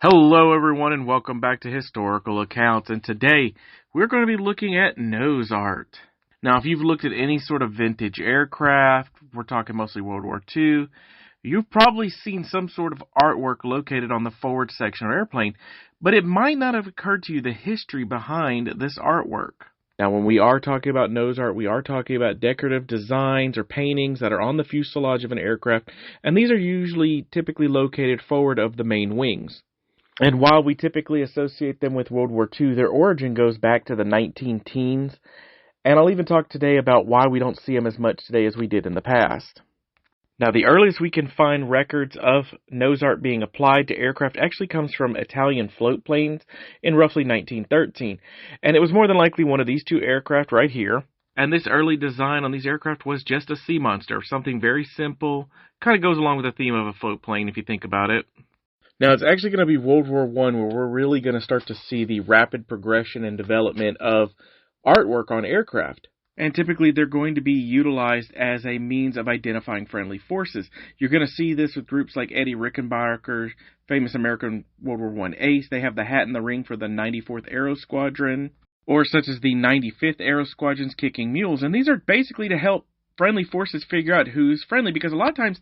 Hello everyone and welcome back to Historical Accounts, and today we're going to be looking at nose art. Now if you've looked at any sort of vintage aircraft, we're talking mostly World War II, you've probably seen some sort of artwork located on the forward section of an airplane, but it might not have occurred to you the history behind this artwork. Now when we are talking about nose art, we are talking about decorative designs or paintings that are on the fuselage of an aircraft, and these are typically located forward of the main wings. And while we typically associate them with World War II, their origin goes back to the 19-teens, and I'll even talk today about why we don't see them as much today as we did in the past. Now, the earliest we can find records of nose art being applied to aircraft actually comes from Italian float planes in roughly 1913, and it was more than likely one of these two aircraft right here. And this early design on these aircraft was just a sea monster, something very simple, kind of goes along with the theme of a float plane if you think about it. Now, it's actually going to be World War I where we're really going to start to see the rapid progression and development of artwork on aircraft. And typically, they're going to be utilized as a means of identifying friendly forces. You're going to see this with groups like Eddie Rickenbacker, famous American World War I ace. They have the hat in the ring for the 94th Aero Squadron, or such as the 95th Aero Squadron's Kicking Mules. And these are basically to help friendly forces figure out who's friendly, because a lot of times,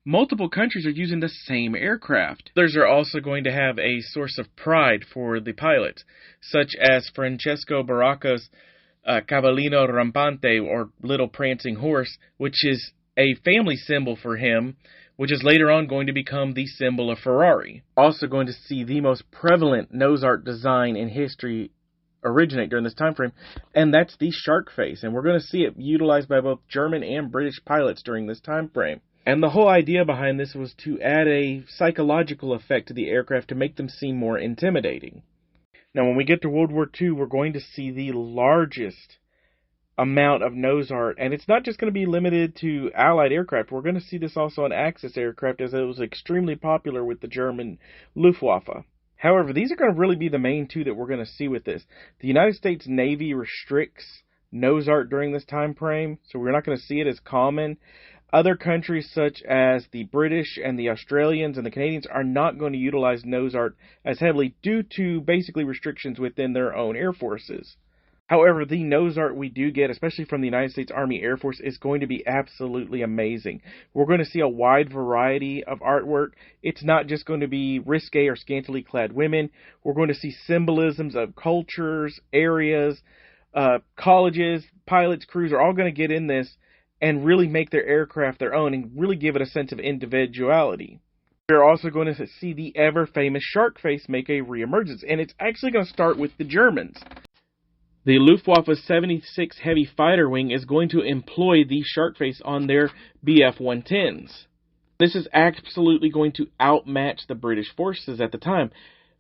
multiple countries are using the same aircraft. Others are also going to have a source of pride for the pilots, such as Francesco Baracca's Cavallino Rampante, or Little Prancing Horse, which is a family symbol for him, which is later on going to become the symbol of Ferrari. Also going to see the most prevalent nose art design in history originate during this time frame, and that's the shark face. And we're going to see it utilized by both German and British pilots during this time frame. And the whole idea behind this was to add a psychological effect to the aircraft to make them seem more intimidating. Now, when we get to World War II, we're going to see the largest amount of nose art, and it's not just going to be limited to Allied aircraft. We're going to see this also on Axis aircraft, as it was extremely popular with the German Luftwaffe. However, these are going to really be the main two that we're going to see with this. The United States Navy restricts nose art during this time frame, so we're not going to see it as common. Other countries such as the British and the Australians and the Canadians are not going to utilize nose art as heavily due to basically restrictions within their own air forces. However, the nose art we do get, especially from the United States Army Air Force, is going to be absolutely amazing. We're going to see a wide variety of artwork. It's not just going to be risque or scantily clad women. We're going to see symbolisms of cultures, areas, colleges, pilots, crews are all going to get in this and really make their aircraft their own and really give it a sense of individuality. We're also going to see the ever-famous shark face make a reemergence, and it's actually going to start with the Germans. The Luftwaffe's 76 Heavy Fighter Wing is going to employ the shark face on their Bf-110s. This is absolutely going to outmatch the British forces at the time,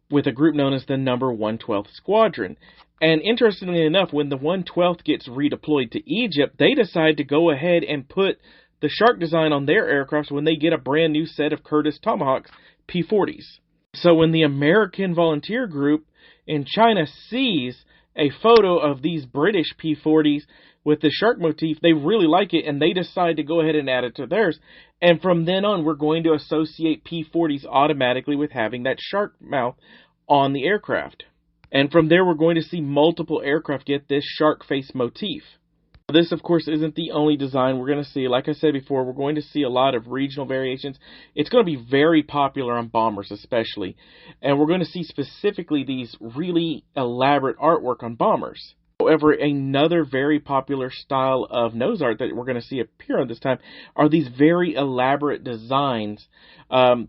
with a group known as the number 112th Squadron. And interestingly enough, when the 112th gets redeployed to Egypt, they decide to go ahead and put the shark design on their aircrafts when they get a brand new set of Curtiss Tomahawks P-40s. So when the American volunteer group in China sees a photo of these British P-40s with the shark motif, they really like it, and they decide to go ahead and add it to theirs. And from then on, we're going to associate P-40s automatically with having that shark mouth on the aircraft. And from there, we're going to see multiple aircraft get this shark face motif. This, of course, isn't the only design we're going to see. Like I said before, we're going to see a lot of regional variations. It's going to be very popular on bombers especially. And we're going to see specifically these really elaborate artwork on bombers. However, another very popular style of nose art that we're going to see appear on this time are these very elaborate designs,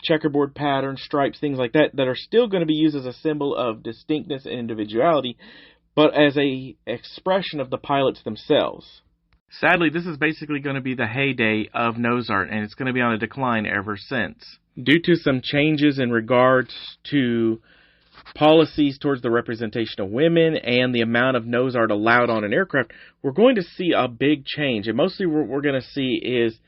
checkerboard patterns, stripes, things like that, that are still going to be used as a symbol of distinctness and individuality, but as an expression of the pilots themselves. Sadly, this is basically going to be the heyday of nose art, and it's going to be on a decline ever since. Due to some changes in regards to policies towards the representation of women and the amount of nose art allowed on an aircraft, we're going to see a big change. And mostly what we're going to see is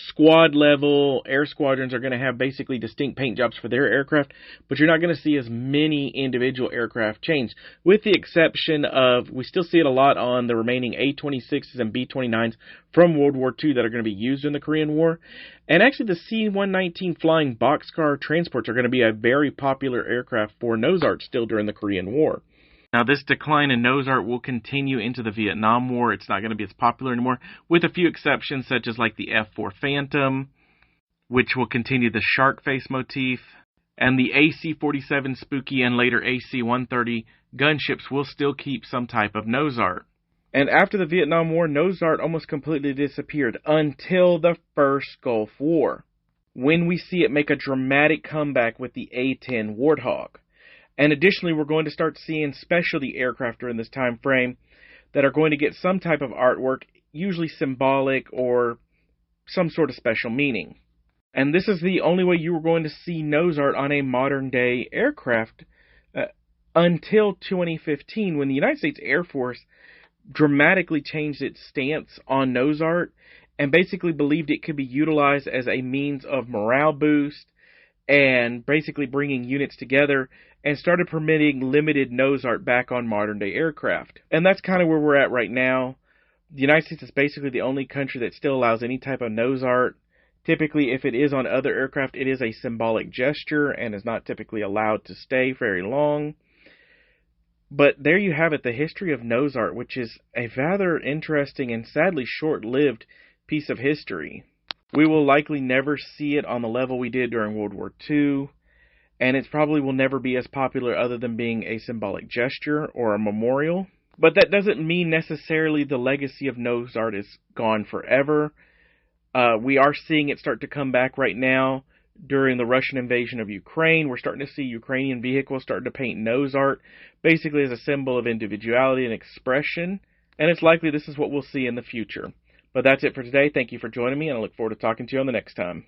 squad level. Air squadrons are going to have basically distinct paint jobs for their aircraft, but you're not going to see as many individual aircraft change, with the exception of, we still see it a lot on the remaining A-26s and B-29s from World War II that are going to be used in the Korean War. And actually the C-119 flying boxcar transports are going to be a very popular aircraft for nose art still during the Korean War. Now, this decline in nose art will continue into the Vietnam War. It's not going to be as popular anymore, with a few exceptions, such as like the F-4 Phantom, which will continue the shark face motif, and the AC-47 Spooky and later AC-130 gunships will still keep some type of nose art. And after the Vietnam War, nose art almost completely disappeared until the first Gulf War, when we see it make a dramatic comeback with the A-10 Warthog. And additionally, we're going to start seeing specialty aircraft during this time frame that are going to get some type of artwork, usually symbolic or some sort of special meaning. And this is the only way you were going to see nose art on a modern day aircraft until 2015, when the United States Air Force dramatically changed its stance on nose art and basically believed it could be utilized as a means of morale boost and basically bringing units together, and started permitting limited nose art back on modern day aircraft. And that's kind of where we're at right now. The United States is basically the only country that still allows any type of nose art. Typically, if it is on other aircraft, it is a symbolic gesture and is not typically allowed to stay very long. But there you have it, the history of nose art, which is a rather interesting and sadly short-lived piece of history. We will likely never see it on the level we did during World War II, and it probably will never be as popular other than being a symbolic gesture or a memorial. But that doesn't mean necessarily the legacy of nose art is gone forever. We are seeing it start to come back right now during the Russian invasion of Ukraine. We're starting to see Ukrainian vehicles starting to paint nose art, basically as a symbol of individuality and expression, and it's likely this is what we'll see in the future. But that's it for today. Thank you for joining me, and I look forward to talking to you on the next time.